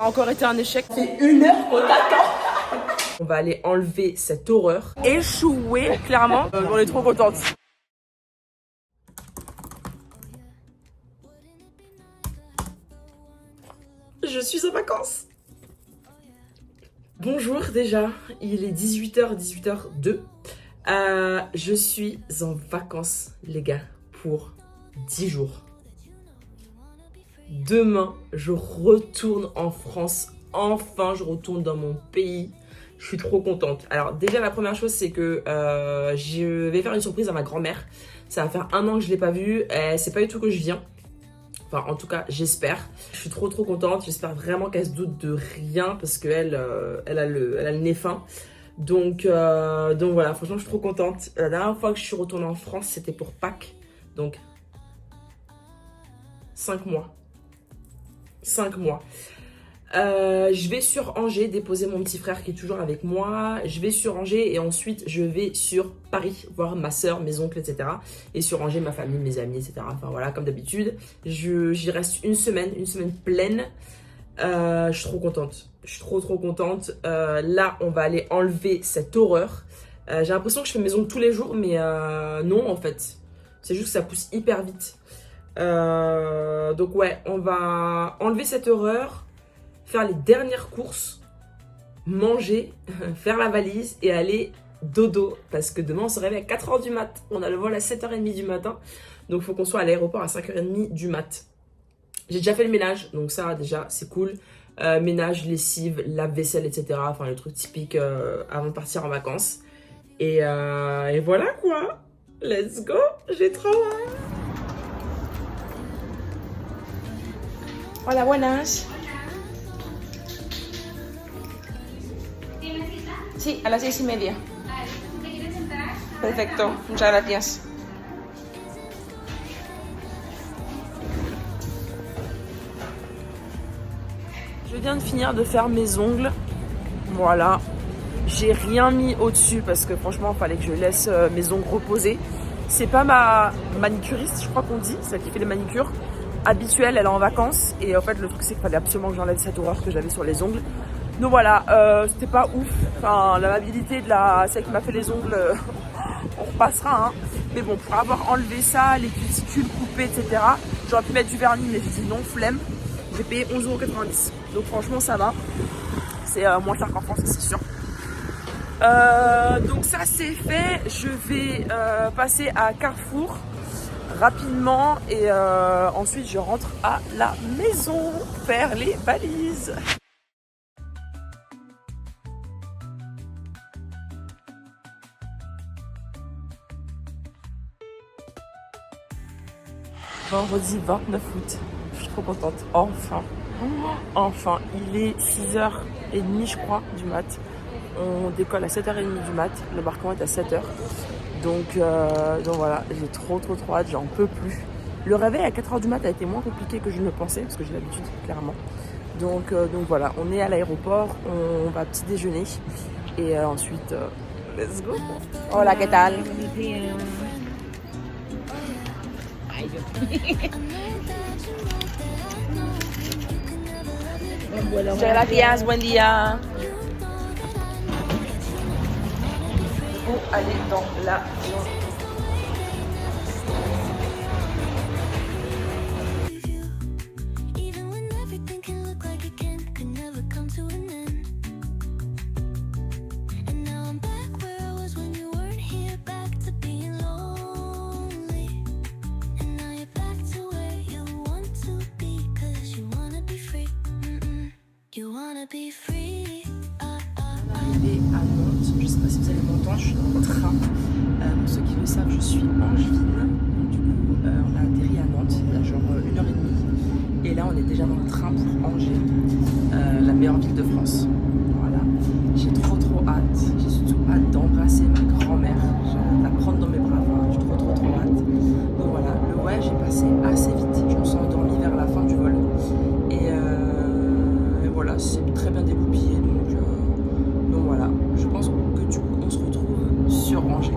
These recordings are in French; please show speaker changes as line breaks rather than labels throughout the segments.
Ça a encore été un échec. C'est 1 heure qu'on attend. On va aller enlever cette horreur. Échoué, clairement. On est trop contente. Je suis en vacances. Bonjour déjà, il est 18h, 18h02. Je suis en vacances, les gars, pour 10 jours. Demain, je retourne en France. Enfin, je retourne dans mon pays. Je suis trop contente. Alors déjà, la première chose, c'est que je vais faire une surprise à ma grand-mère. Ça va faire 1 an que je ne l'ai pas vue. Elle sait pas du tout que je viens. Enfin, en tout cas, j'espère. Je suis trop contente. J'espère vraiment qu'elle se doute de rien parce qu'elle elle a le nez fin. Donc voilà, franchement, je suis trop contente. La dernière fois que je suis retournée en France, c'était pour Pâques. Donc, 5 mois. 5 mois. Je vais sur Angers déposer mon petit frère qui est toujours avec moi. Je vais sur Angers et ensuite je vais sur Paris voir ma soeur, mes oncles, etc. Et sur Angers, ma famille, mes amis, etc. Enfin voilà, comme d'habitude. J'y reste une semaine pleine. Je suis trop contente. Je suis trop contente. Là, on va aller enlever cette horreur. J'ai l'impression que je fais mes ongles tous les jours, mais non en fait. C'est juste que ça pousse hyper vite. Donc ouais, on va enlever cette horreur, faire les dernières courses, manger, faire la valise et aller dodo. Parce que demain on se réveille à 4h du mat. On a le vol à 7h30 du matin. Donc il faut qu'on soit à l'aéroport à 5h30 du mat. J'ai déjà fait le ménage, donc ça déjà c'est cool. Ménage, lessive, lave-vaisselle, etc. Enfin le truc typique avant de partir en vacances. Et voilà quoi. Let's go, j'ai trop hâte. Hola, buenas.
¿Tienes cita?
Sí, a las 6:30.
Vale. ¿Te quieres sentar?
Perfecto, muchas gracias. Je viens de finir de faire mes ongles. Voilà. J'ai rien mis au-dessus parce que franchement, il fallait que je laisse mes ongles reposer. C'est pas ma manicuriste, je crois qu'on dit, celle qui fait les manicures. Habituelle, elle est en vacances. Et en fait, le truc, c'est qu'il fallait absolument que j'enlève cette horreur que j'avais sur les ongles. Donc voilà, c'était pas ouf. Enfin, l'amabilité de celle qui m'a fait les ongles, on repassera. Hein. Mais bon, pour avoir enlevé ça, les cuticules coupées, etc., j'aurais pu mettre du vernis, mais j'ai dit non, flemme. J'ai payé 11,90 €. Donc franchement, ça va. C'est moins cher qu'en France, c'est sûr. Donc ça, c'est fait. Je vais passer à Carrefour rapidement et ensuite je rentre à la maison faire les valises. Vendredi 29 août, je suis trop contente, enfin, il est 6h30 je crois du mat, on décolle à 7h30 du mat, le barquement est à 7h, donc voilà, j'ai trop hâte, j'en peux plus. Le réveil à 4h du mat a été moins compliqué que je ne le pensais, parce que j'ai l'habitude clairement, donc voilà, on est à l'aéroport, on va petit déjeuner, et ensuite, let's go. Hola, ¿qué tal? Muchas gracias, buen día. Pour aller dans l'avion. Arrivé à Nantes, je ne sais pas si vous allez m'entendre, je suis dans le train. Pour ceux qui le savent, je suis angevine. Donc, du coup, on a atterri à Nantes il y a genre 1h30. Et là, on est déjà dans le train pour Angers, la meilleure ville de France. Voilà. J'ai trop hâte. J'ai surtout hâte d'embrasser ma grand-mère, de la prendre dans mes bras. Enfin, j'ai trop hâte. Donc voilà, le voyage est passé assez vite. Je me suis endormie vers la fin du vol. Et voilà, c'est très bien dégoupillé. Donc voilà, je pense que du coup, on se retrouve sur Angers.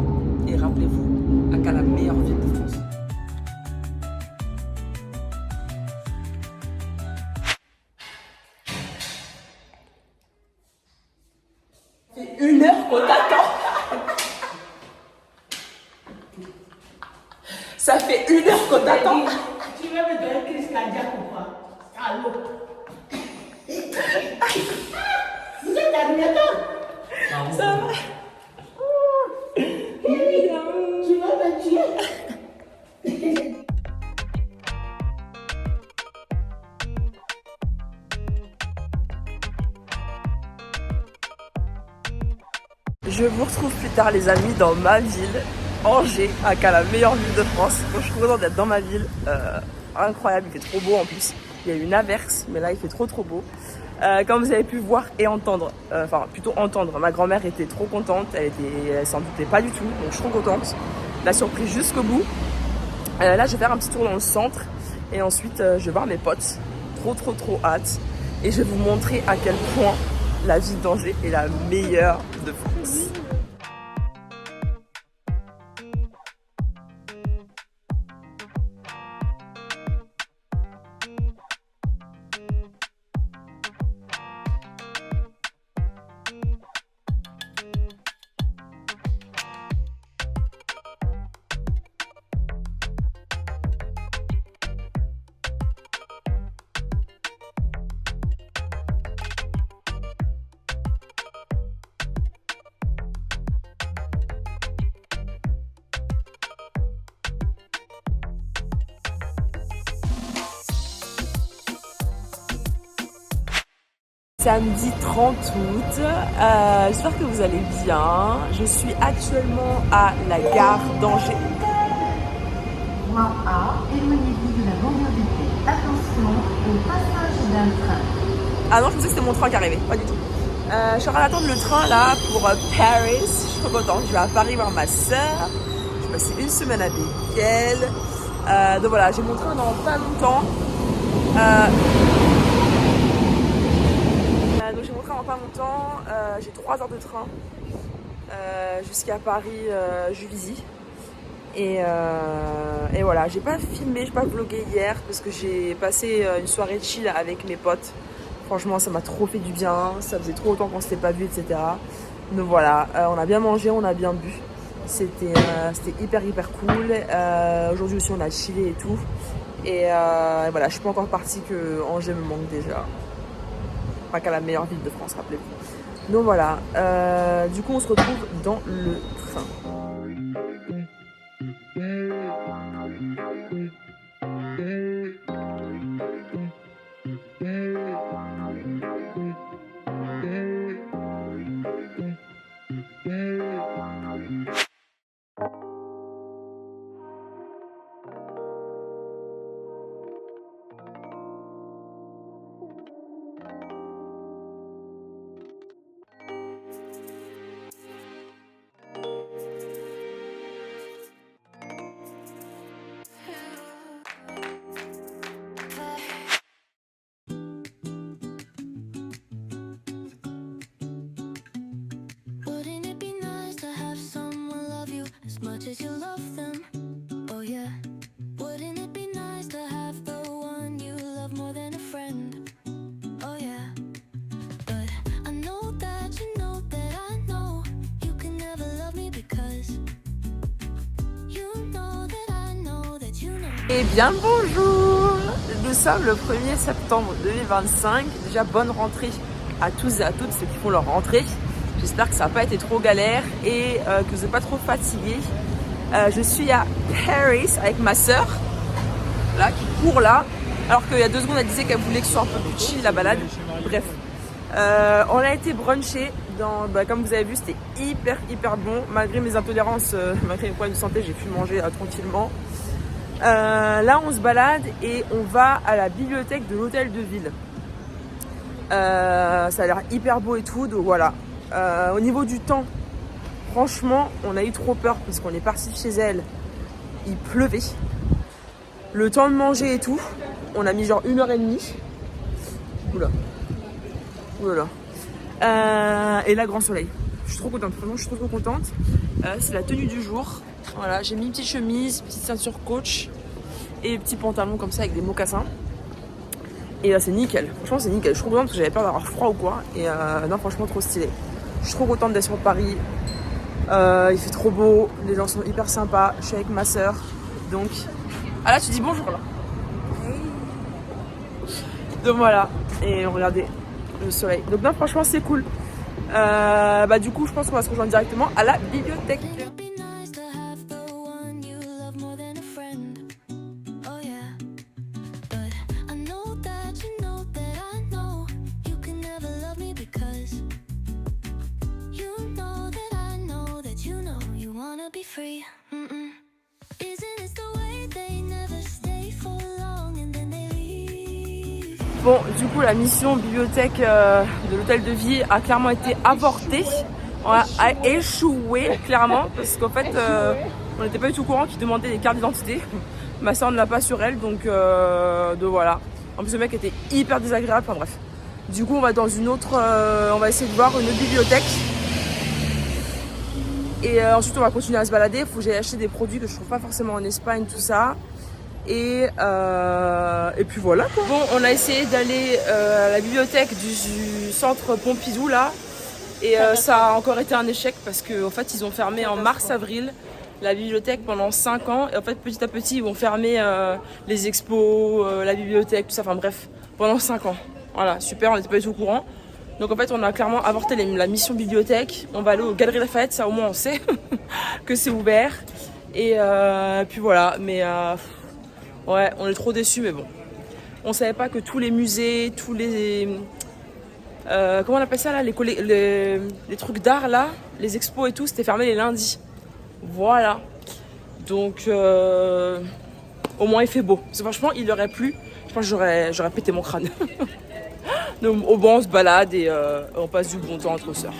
Et rappelez-vous, à la meilleure ville de France. C'est 1 heure qu'on t'attend. Ça fait 1 heure qu'on t'attend.
Tu vas me donner une crise cardiaque ou quoi? Allô? Vous êtes arrivé à temps?
Ça va?
Tu vas me tuer?
Je vous retrouve plus tard les amis dans ma ville, Angers, qui est la meilleure ville de France. Donc, je suis contente d'être dans ma ville, incroyable, il fait trop beau en plus. Il y a eu une averse, mais là il fait trop beau. Comme vous avez pu voir et entendre, enfin plutôt entendre, ma grand-mère était trop contente, elle s'en doutait pas du tout, donc je suis trop contente. La surprise jusqu'au bout. Là je vais faire un petit tour dans le centre et ensuite je vais voir mes potes. Trop hâte. Et je vais vous montrer à quel point la ville d'Angers est la meilleure de France. Samedi 30 août, j'espère que vous allez bien. Je suis actuellement à la gare d'Angers.
Voie A, éloignez-vous de la bande arrêtée. Attention au passage d'un train.
Ah non, je pensais que c'était mon train qui arrivait, pas du tout. Je suis en train d'attendre le train là pour Paris. Je suis trop contente, je vais à Paris voir ma soeur. Je vais passer 1 semaine avec elle. Donc voilà, j'ai mon train dans pas longtemps. Donc j'ai mon train dans pas longtemps. J'ai 3 heures de train jusqu'à Paris, Juvisy. Et voilà, j'ai pas filmé, j'ai pas vlogué hier parce que j'ai passé une soirée chill avec mes potes. Franchement, ça m'a trop fait du bien, ça faisait trop longtemps qu'on s'était pas vu, etc. Donc voilà, on a bien mangé, on a bien bu. C'était hyper cool. Aujourd'hui aussi, on a chillé et tout. Et voilà, je suis pas encore partie que Angers me manque déjà. Pas qu'à la meilleure ville de France, rappelez-vous. Donc voilà, du coup, on se retrouve dans le train.
Wouldn't it be nice to have someone love you as much as you love them? Oh yeah. Wouldn't it be nice to have the one you love more than a friend? Oh yeah. But I know that you know that I know you can never love me because you know that I know that you know.
Eh bien bonjour. Nous sommes le 1er septembre 2025. Déjà bonne rentrée à tous et à toutes ceux qui font leur rentrée. J'espère que ça n'a pas été trop galère et que vous n'êtes pas trop fatigués. Je suis à Paris avec ma soeur, là, qui court là. Alors qu'il y a 2 secondes, elle disait qu'elle voulait que ce soit un peu plus chill la balade. Bref, on a été bruncher. Comme vous avez vu, c'était hyper bon. Malgré mes intolérances, malgré mes problèmes de santé, j'ai pu manger tranquillement. Là, on se balade et on va à la bibliothèque de l'hôtel de ville. Ça a l'air hyper beau et tout, donc voilà. Au niveau du temps, franchement, on a eu trop peur parce qu'on est parti chez elle. Il pleuvait. Le temps de manger et tout, on a mis genre 1h30. Oula. Et là, grand soleil. Je suis trop contente, vraiment, je suis trop contente. C'est la tenue du jour. Voilà, j'ai mis une petite chemise, petite ceinture Coach et petits pantalons comme ça avec des mocassins. Et là, c'est nickel. Franchement, c'est nickel. Je suis trop contente parce que j'avais peur d'avoir froid ou quoi. Et non, franchement, trop stylé. Je suis trop contente d'être sur Paris. Il fait trop beau, les gens sont hyper sympas. Je suis avec ma soeur, donc... Ah là, tu dis bonjour là. Donc voilà, et regardez le soleil. Donc non, franchement, c'est cool. Du coup, je pense qu'on va se rejoindre directement à la bibliothèque.
Wouldn't it be nice to have the one you love more than a friend? Oh yeah. But I know that you know that I know you can never love me because you know that you wanna be free. Isn't it the way they never stay for long and then they leave?
Bon, du coup, la mission bibliothèque de l'hôtel de vie a clairement été avortée. On a échoué, clairement, parce qu'en fait, on n'était pas du tout au courant qu'ils demandaient des cartes d'identité. Ma soeur ne l'a pas sur elle, donc voilà. En plus, le mec était hyper désagréable, enfin bref. Du coup, on va dans une autre... on va essayer de voir une autre bibliothèque. Et ensuite, on va continuer à se balader. Il faut que j'aille acheter des produits que je trouve pas forcément en Espagne, tout ça. Et puis voilà quoi. Bon, on a essayé d'aller à la bibliothèque du centre Pompidou là. Et ça a encore été un échec parce qu'en fait, ils ont fermé en mars-avril la bibliothèque pendant 5 ans. Et en fait, petit à petit, ils vont fermer les expos, la bibliothèque, tout ça. Enfin bref, pendant 5 ans. Voilà, super, on n'était pas du tout au courant. Donc en fait, on a clairement avorté la mission bibliothèque. On va aller aux Galeries Lafayette, ça au moins on sait que c'est ouvert. Et puis voilà, mais ouais, on est trop déçus, mais bon. On savait pas que tous les musées, tous les... comment on appelle ça là, les trucs d'art là, les expos et tout, c'était fermé les lundis. Voilà. Donc au moins il fait beau. Parce que franchement, il aurait plu, je pense que j'aurais pété mon crâne. Donc au moins on se balade et on passe du bon temps entre sœurs.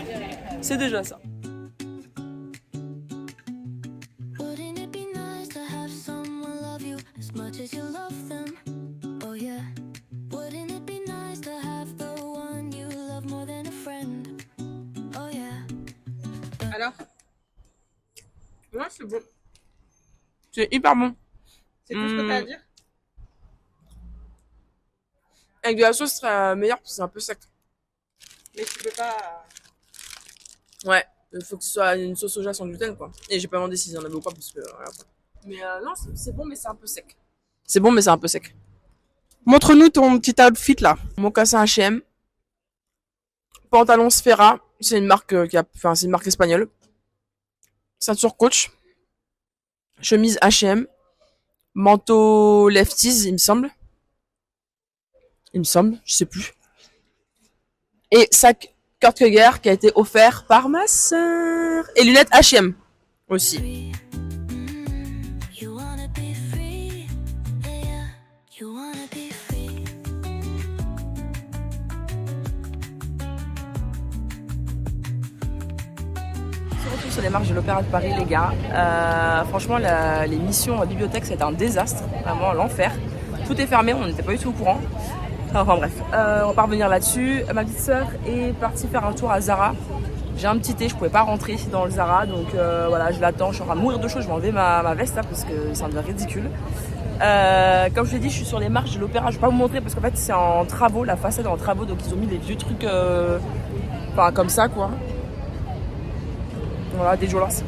C'est déjà ça.
Wouldn't it be nice to have someone love you as much as you love them? Oh yeah. Wouldn't it be nice to have the one you love more than a friend? Oh yeah.
Alors, ouais, c'est bon. C'est hyper bon.
C'est tout ce que t'as à dire?
Avec de la sauce, ce serait meilleur parce que c'est un peu sec.
Mais tu peux pas.
Ouais, il faut que ce soit une sauce soja sans gluten quoi. Et j'ai pas demandé s'il y en avait ou pas parce que voilà quoi. Mais non, c'est bon mais c'est un peu sec. C'est bon mais c'est un peu sec.
Montre-nous ton petit outfit là.
Mocassin H&M. Pantalon Sfera, c'est une marque c'est une marque espagnole. Ceinture Coach. Chemise H&M. Manteau Lefties, il me semble. Je sais plus. Et sac Kurt Kuger qui a été offert par ma sœur. Et lunettes H&M aussi.
You wanna be free, yeah. You wanna be free.
On se retrouve sur les marches de l'Opéra de Paris, les gars. Franchement, les missions à bibliothèque, c'était un désastre. Vraiment, l'enfer. Tout est fermé, on n'était pas du tout au courant. Enfin bref, on va pas revenir là-dessus. Ma petite sœur est partie faire un tour à Zara. J'ai un petit thé, je pouvais pas rentrer dans le Zara, donc voilà, je l'attends. Je suis en train de mourir de chaud, je vais enlever ma veste là parce que ça me devient ridicule. Comme je l'ai dit, je suis sur les marches de l'Opéra. Je vais pas vous montrer parce qu'en fait c'est en travaux, la façade est en travaux, donc ils ont mis des vieux trucs comme ça quoi. Voilà, des Jolas.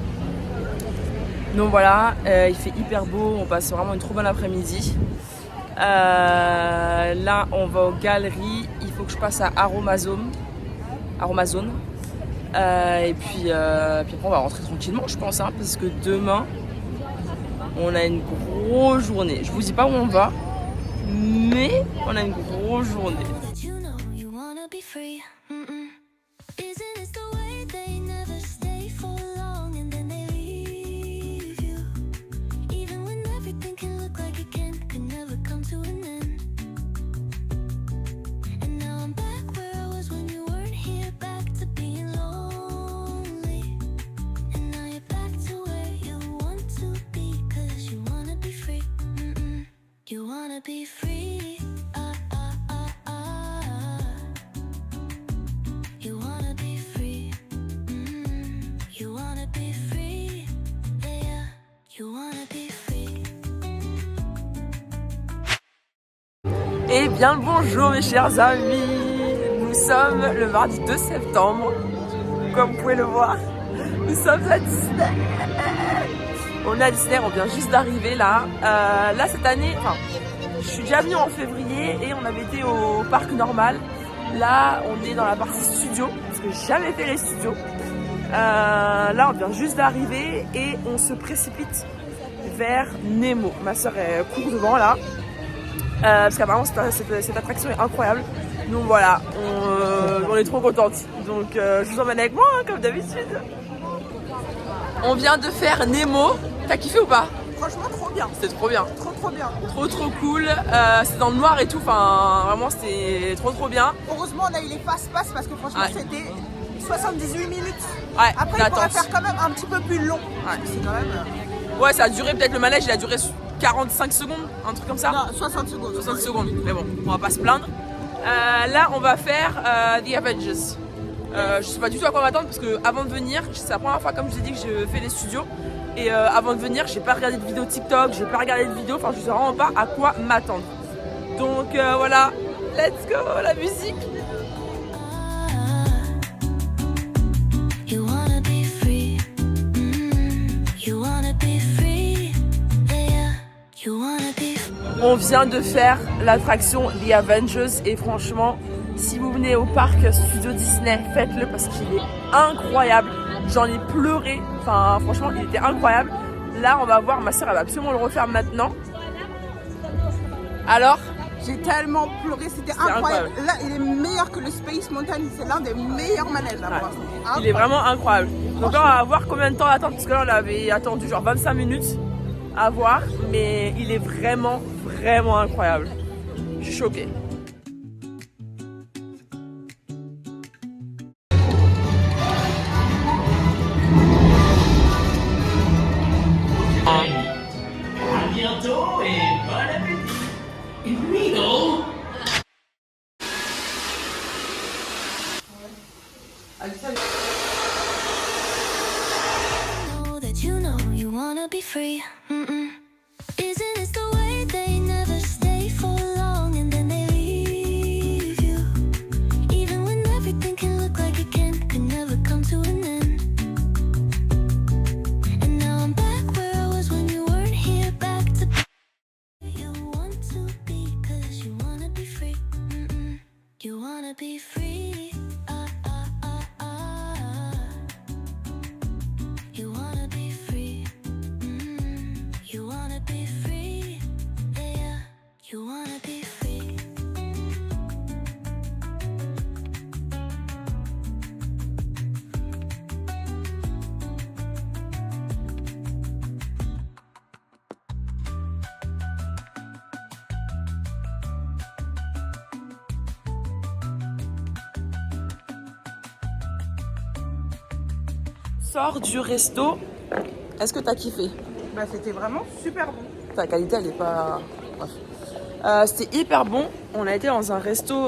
Donc voilà, il fait hyper beau, on passe vraiment une trop bonne après-midi. Là on va aux galeries, il faut que je passe à Aromazone. Et puis après on va rentrer tranquillement je pense parce que demain on a une grosse journée. Je vous dis pas où on va, mais on a une grosse journée.
That you know you wanna be free. Isn't it the way they never stay for long and then they leave you? Even when everything can look like it could never come to an end. And now I'm back where I was when you weren't here, back to being lonely. And now you're back to where you want to be, 'cause you wanna be free. You wanna be free. You wanna be free. You wanna be free. Yeah, you wanna be free.
Et bien le bonjour mes chers amis. Nous sommes le mardi 2 septembre. comme vous pouvez le voir. Nous sommes à Disney. On est à Disney, on vient juste d'arriver là. Là cette année, enfin, je suis déjà venue en février et on avait été au parc normal. Là, on est dans la partie studio, parce que j'ai jamais fait les studios. Là, on vient juste d'arriver et on se précipite vers Nemo. Ma soeur est court devant là, parce qu'apparemment cette attraction est incroyable. Donc voilà, on est trop contente. Donc je vous emmène avec moi, hein, comme d'habitude. On vient de faire Nemo. T'as kiffé ou pas?
Franchement, trop bien.
C'était trop bien.
Trop bien.
Trop cool. C'était dans le noir et tout. Enfin, vraiment, c'était trop bien.
Heureusement, on a eu les passe-passe parce que franchement,
Ouais.
c'était 78 minutes.
Ouais,
Après, il pourrait
d'attente.
faire quand même un petit peu plus long.
Ouais.
C'est quand même.
Ouais, ça a duré, peut-être le manège, il a duré 45 secondes, un truc comme ça.
Non, 60 secondes.
60 secondes, mais bon, on va pas se plaindre. Là, on va faire The Avengers. Je sais pas du tout à quoi m'attendre parce que avant de venir, c'est la première fois, comme je vous ai dit, que je fais les studios. Et avant de venir, j'ai pas regardé de vidéo TikTok, j'ai pas regardé de vidéo, enfin, je sais vraiment pas à quoi m'attendre. Donc voilà, let's go, la musique.
You wanna be free. You wanna be free. Yeah, you wanna be free.
On vient de faire l'attraction The Avengers et franchement, si vous venez au parc Studio Disney, faites-le parce qu'il est incroyable. J'en ai pleuré, enfin franchement il était incroyable. Là on va voir, ma soeur elle va absolument le refaire maintenant. Alors,
J'ai tellement pleuré, c'était incroyable. Là, il est meilleur que le Space Mountain, c'est l'un des meilleurs manèges là, pour l'instant.
il est vraiment incroyable. Donc là on va voir combien de temps d'attente parce que là on avait attendu genre 25 minutes à voir. Mais il est vraiment incroyable. Je suis choquée.
À bientôt et bon appétit. Rigo.
Know that you wanna be free. Isn't it the way they never stay for long and then they leave you? Even when everything can look like it could never come to an end. And now I'm back where I was when you weren't here, back to you want to be, 'cause you wanna be free. You wanna be free. You wanna be free. You wanna be free. Yeah, you wanna be free.
Sors du resto. Est-ce que t'as kiffé?
Bah, c'était vraiment super bon.
Ta qualité elle est pas... Bref. C'était hyper bon. On a été dans un resto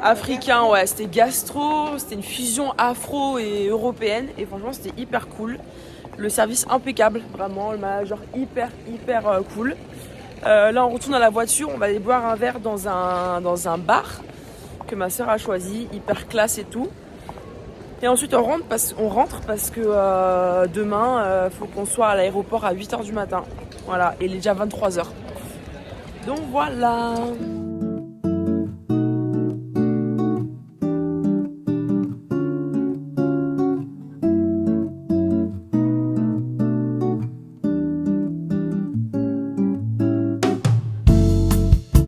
africain, ouais. C'était gastro, c'était une fusion afro et européenne. Et franchement c'était hyper cool. Le service impeccable, vraiment. Le manager hyper cool. Là on retourne à la voiture. On va aller boire un verre dans un bar que ma soeur a choisi. Hyper classe et tout. Et ensuite on rentre parce que demain faut qu'on soit à l'aéroport à 8h du matin. Voilà, et il est déjà 23h. Donc voilà.